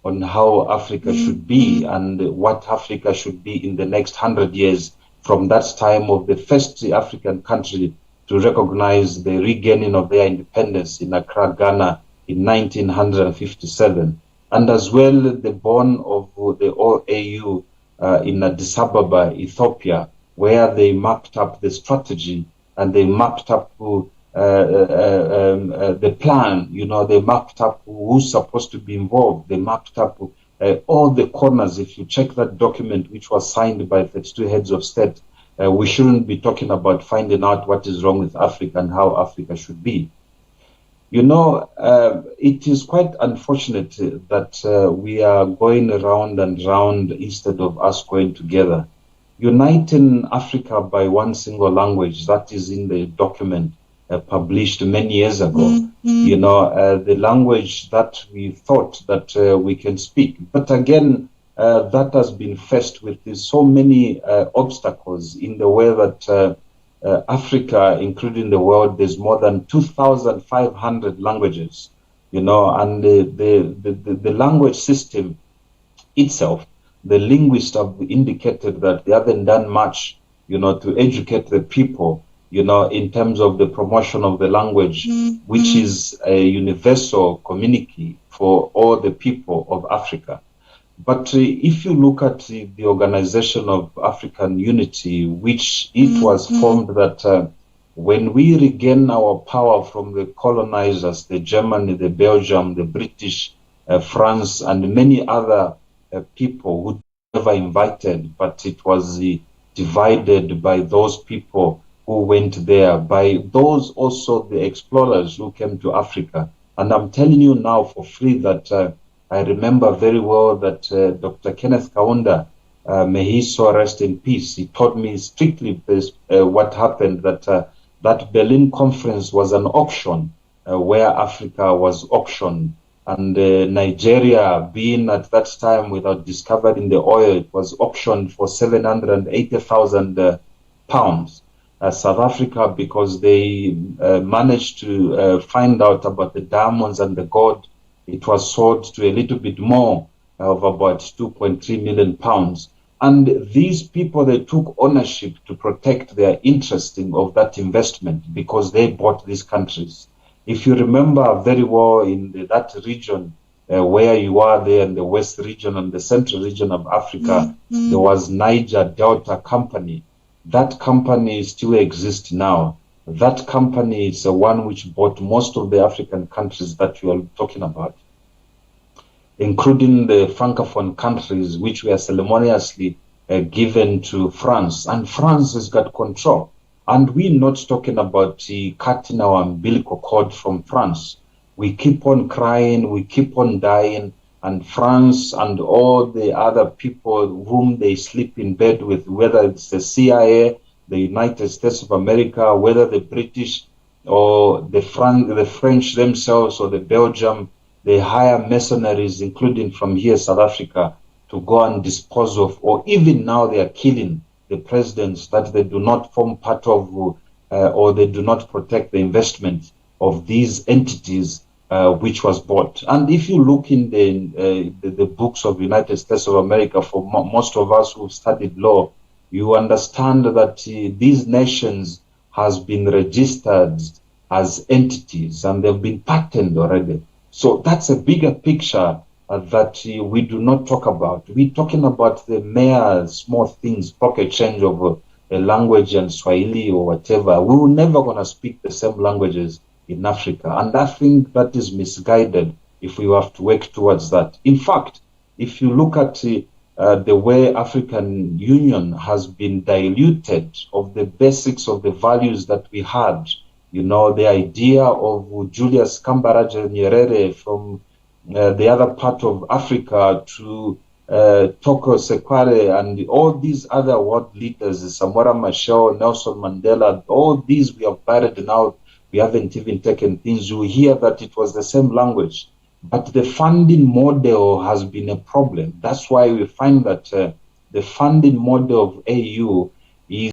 on how Africa should be and what Africa should be in the next 100 years from that time of the first African country to recognize the regaining of their independence in Accra, Ghana in 1957, and as well the born of the OAU in Addis Ababa, Ethiopia, where they mapped up the strategy and they mapped up the plan. They mapped up who's supposed to be involved. They mapped up all the corners. If you check that document, which was signed by 32 heads of state, we shouldn't be talking about finding out what is wrong with Africa and how Africa should be. It is quite unfortunate that we are going round and round instead of us going together. Uniting Africa by one single language, that is in the document published many years ago. The language that we thought that we can speak. But again, that has been faced with so many obstacles in the way that Africa, including the world, there's more than 2,500 languages, and the language system itself, the linguists have indicated that they haven't done much, to educate the people, in terms of the promotion of the language, which is a universal community for all the people of Africa. But if you look at the Organization of African Unity, which it was formed that when we regain our power from the colonizers, the Germany, the Belgium, the British, France, and many other people who never invited, but it was divided by those people who went there, by those also the explorers who came to Africa. And I'm telling you now for free that I remember very well that Dr. Kenneth Kaunda, may he so rest in peace, he told me strictly this, what happened, that that Berlin conference was an auction where Africa was auctioned. And Nigeria, being at that time without discovering the oil, it was auctioned for 780,000 pounds. South Africa, because they managed to find out about the diamonds and the gold, it was sold to a little bit more of about 2.3 million pounds. And these people, they took ownership to protect their interest of that investment because they bought these countries. If you remember very well in that region where you are there in the West region and the Central region of Africa, there was Niger Delta Company. That company still exists now. That company is the one which bought most of the African countries that you are talking about, including the Francophone countries, which were ceremoniously given to France. And France has got control. And we're not talking about cutting our umbilical cord from France. We keep on crying, we keep on dying, and France and all the other people whom they sleep in bed with, whether it's the CIA, the United States of America, whether the British or the French themselves or the Belgium, they hire mercenaries, including from here, South Africa, to go and dispose of, or even now they are killing the presidents that they do not form part of or they do not protect the investment of these entities which was bought. And if you look in the books of United States of America, for most of us who studied law, you understand that these nations has been registered as entities and they've been patented already. So that's a bigger picture that we do not talk about. We're talking about the mere small things, pocket change of a language and Swahili or whatever. We were never going to speak the same languages in Africa. And I think that is misguided if we have to work towards that. In fact, if you look at the way African Union has been diluted of the basics of the values that we had, the idea of Julius Kambarage Nyerere from the other part of Africa to Toko Sekwale and all these other world leaders, Samora Machel, Nelson Mandela, all these we have buried now. We haven't even taken things. You hear that it was the same language. But the funding model has been a problem. That's why we find that the funding model of AU